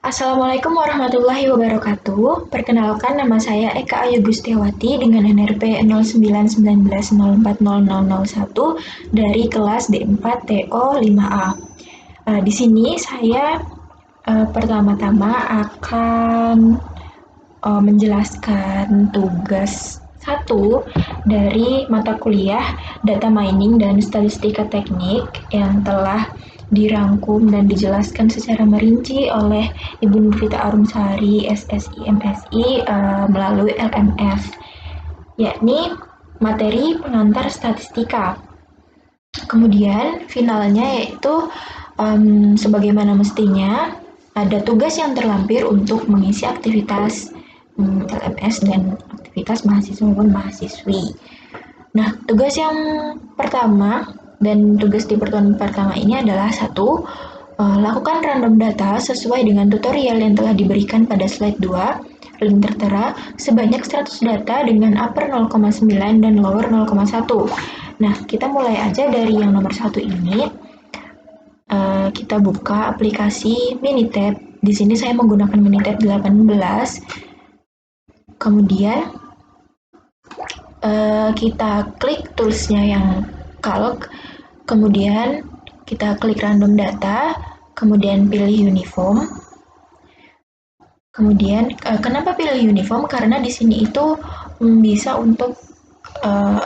Assalamualaikum warahmatullahi wabarakatuh. Perkenalkan, nama saya Eka Ayu Gustiawati dengan NRP 0919040001 dari kelas D4 TO 5A. Di sini saya pertama-tama akan menjelaskan tugas satu dari mata kuliah Data Mining dan Statistika Teknik yang telah dirangkum dan dijelaskan secara merinci oleh Ibu Nurvita Arumsari, SSI, MSI melalui LMS, yakni materi pengantar statistika. Kemudian finalnya yaitu sebagaimana mestinya ada tugas yang terlampir untuk mengisi aktivitas LMS dan aktivitas mahasiswa maupun mahasiswi. Nah, tugas yang pertama dan tugas di pertemuan pertama ini adalah satu, lakukan random data sesuai dengan tutorial yang telah diberikan pada slide 2, link tertera, sebanyak 100 data dengan upper 0,9 dan lower 0,1. Nah, kita mulai aja dari yang nomor 1 ini. Kita buka aplikasi Minitab. Di sini saya menggunakan Minitab 18. Kemudian kita klik toolsnya yang Calc, kemudian kita klik random data, kemudian pilih uniform. Kemudian kenapa pilih uniform? Karena di sini itu bisa untuk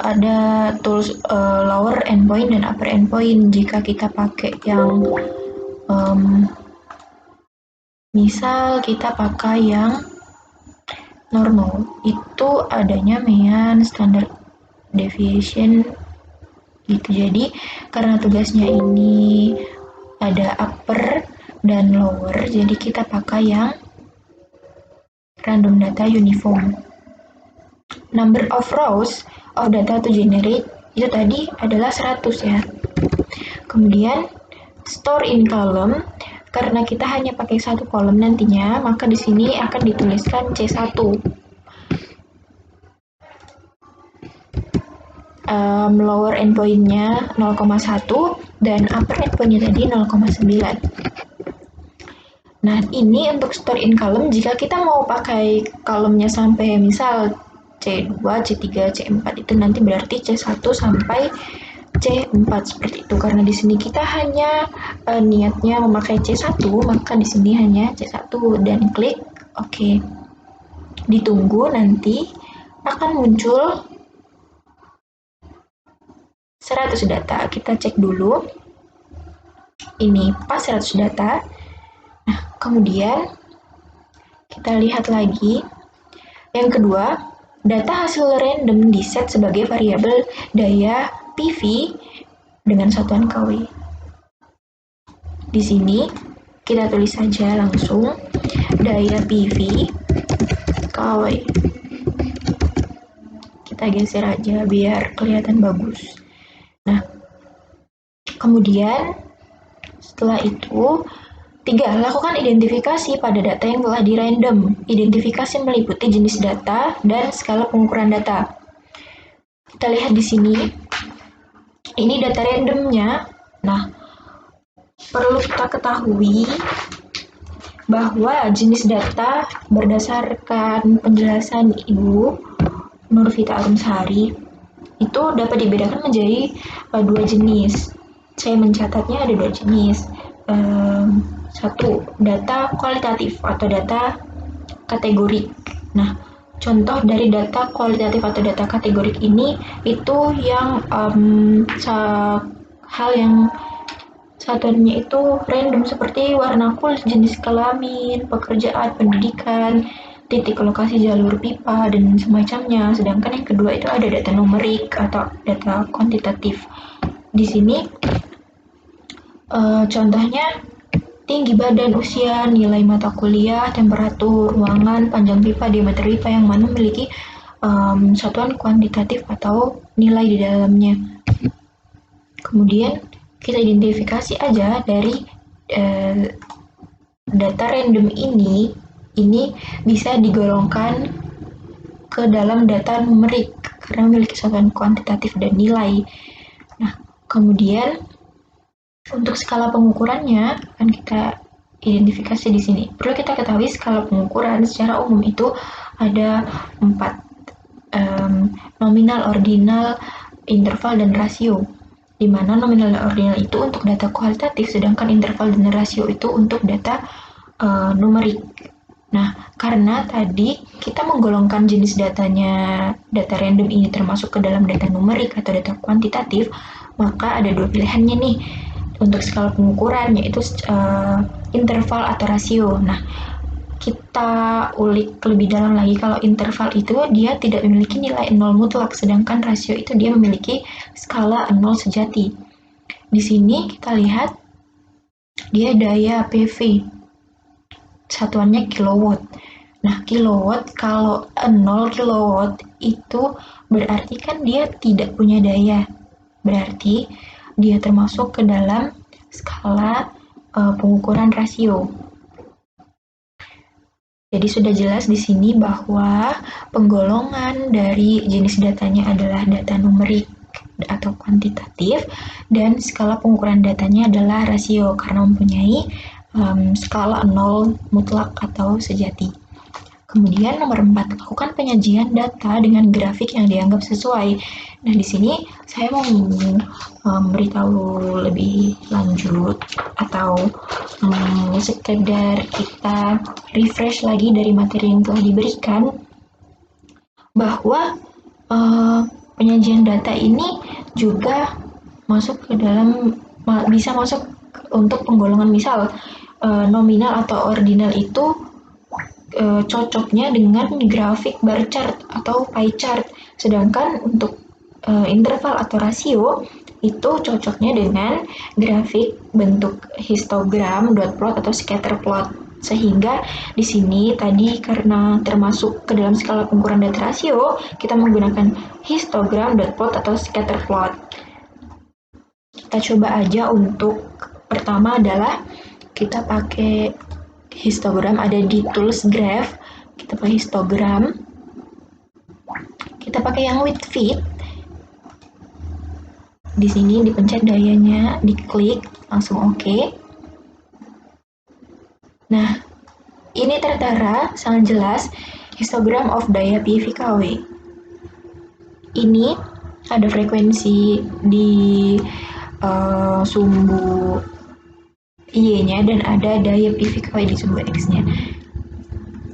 ada tools lower endpoint dan upper endpoint. Jika kita pakai yang misal kita pakai yang normal, itu adanya mean standard deviation gitu. Jadi karena tugasnya ini ada upper dan lower, jadi kita pakai yang random data uniform. Number of rows of data to generate itu tadi adalah 100 ya. Kemudian store in column, karena kita hanya pakai satu kolom nantinya, maka di sini akan dituliskan C1. Lower endpoint-nya 0,1 dan upper endpoint-nya tadi 0,9. Nah, ini untuk store in column. Jika kita mau pakai kolomnya sampai misal C2, C3, C4 itu nanti berarti C1 sampai C4 seperti itu. Karena di sini kita hanya niatnya memakai C1, maka di sini hanya C1 dan klik OK. Ditunggu, nanti akan muncul 100 data. Kita cek dulu. Ini pas 100 data. Nah, kemudian kita lihat lagi. Yang kedua, data hasil random diset sebagai variabel daya PV dengan satuan KW. Di sini kita tulis saja langsung daya PV KW. Kita geser aja biar kelihatan bagus. Nah, kemudian setelah itu, 3. Lakukan identifikasi pada data yang telah di-random. Identifikasi meliputi jenis data dan skala pengukuran data. Kita lihat di sini, ini data randomnya. Nah, perlu kita ketahui bahwa jenis data berdasarkan penjelasan Ibu Nurvita Arumsari itu dapat dibedakan menjadi 2 jenis. Saya mencatatnya ada 2 jenis. Satu, data kualitatif atau data kategorik. Nah, contoh dari data kualitatif atau data kategorik ini itu yang hal yang satuannya itu random seperti warna kulit, jenis kelamin, pekerjaan, pendidikan, titik lokasi jalur pipa, dan semacamnya. Sedangkan yang kedua itu ada data numerik atau data kuantitatif. Di sini contohnya tinggi badan, usia, nilai mata kuliah, temperatur ruangan, panjang pipa, diameter pipa yang mana memiliki satuan kuantitatif atau nilai di dalamnya. Kemudian kita identifikasi aja dari data random ini bisa digolongkan ke dalam data numerik karena memiliki satuan kuantitatif dan nilai. Nah, kemudian untuk skala pengukurannya akan kita identifikasi di sini. Perlu kita ketahui skala pengukuran secara umum itu ada 4, nominal, ordinal, interval, dan rasio. Di mana nominal dan ordinal itu untuk data kualitatif, sedangkan interval dan rasio itu untuk data numerik. Nah, karena tadi kita menggolongkan jenis datanya, data random ini termasuk ke dalam data numerik atau data kuantitatif, maka ada 2 pilihannya nih untuk skala pengukuran, yaitu interval atau rasio. Nah, kita ulik lebih dalam lagi, kalau interval itu dia tidak memiliki nilai 0 mutlak, sedangkan rasio itu dia memiliki skala 0 sejati. Di sini kita lihat dia daya PV, satuannya kilowatt. Nah, kilowatt kalau 0 kilowatt itu berarti kan dia tidak punya daya. Berarti dia termasuk ke dalam skala pengukuran rasio. Jadi sudah jelas di sini bahwa penggolongan dari jenis datanya adalah data numerik atau kuantitatif, dan skala pengukuran datanya adalah rasio karena mempunyai skala 0 mutlak atau sejati. Kemudian nomor 4, lakukan penyajian data dengan grafik yang dianggap sesuai. Nah, di sini saya mau memberitahu lebih lanjut atau sekedar kita refresh lagi dari materi yang telah diberikan, bahwa penyajian data ini juga masuk ke dalam, bisa masuk untuk penggolongan. Misal nominal atau ordinal itu cocoknya dengan grafik bar chart atau pie chart, sedangkan untuk interval atau rasio itu cocoknya dengan grafik bentuk histogram, dot plot, atau scatter plot. Sehingga di sini tadi karena termasuk ke dalam skala pengukuran data rasio, kita menggunakan histogram, dot plot, atau scatter plot. Kita coba aja. Untuk pertama adalah kita pakai histogram, ada di tools graph, kita pakai histogram, kita pakai yang with fit. Di sini dipencet dayanya, diklik, langsung oke. Nah, ini tertera sangat jelas histogram of daya PV-KW. Ini ada frekuensi di sumbu Y-nya dan ada daya PV-KW di sumbu X-nya.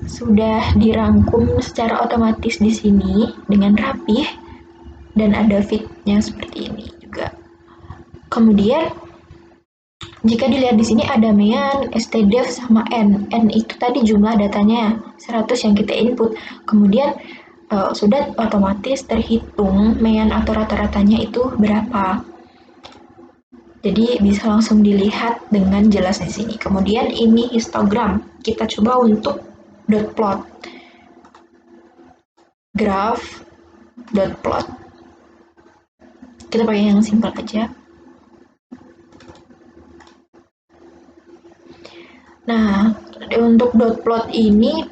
Sudah dirangkum secara otomatis di sini dengan rapih dan ada fitnya seperti ini juga. Kemudian jika dilihat di sini ada mean, stdef, sama n. N itu tadi jumlah datanya 100 yang kita input. Kemudian sudah otomatis terhitung mean atau rata-ratanya itu berapa. Jadi bisa langsung dilihat dengan jelas di sini. Kemudian ini histogram. Kita coba untuk dot plot. Graph dot plot. Kita pakai yang simpel aja. Nah, untuk dot plot ini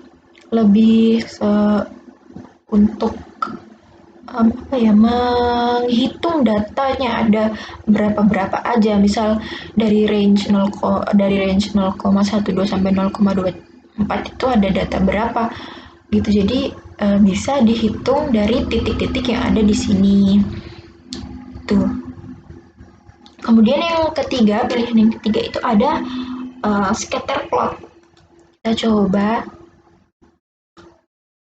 lebih untuk menghitung datanya ada berapa aja. Misal dari range 0,12 sampai 0,24 itu ada data berapa gitu. Jadi bisa dihitung dari titik-titik yang ada di sini. Tuh. Kemudian yang ketiga, pilihan yang ketiga itu ada scatter plot. Kita coba.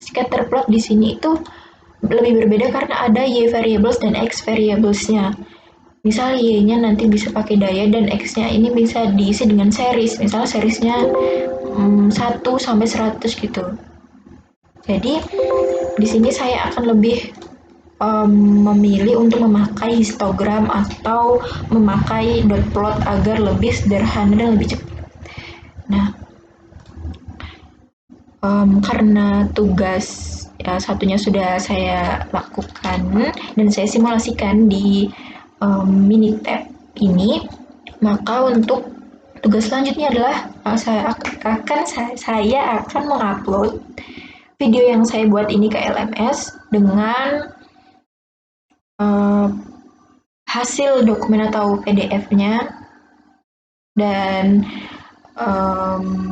Scatter plot di sini itu lebih berbeda karena ada Y variables dan X variablesnya. Misal Y-nya nanti bisa pakai daya dan X-nya ini bisa diisi dengan series. Misal seriesnya 1 sampai 100 gitu. Jadi di sini saya akan lebih memilih untuk memakai histogram atau memakai dot plot agar lebih sederhana dan lebih cepat. Nah, karena tugas satunya sudah saya lakukan dan saya simulasikan di Minitab ini, maka untuk tugas selanjutnya adalah saya akan mengupload video yang saya buat ini ke LMS dengan hasil dokumen atau PDF-nya, dan em,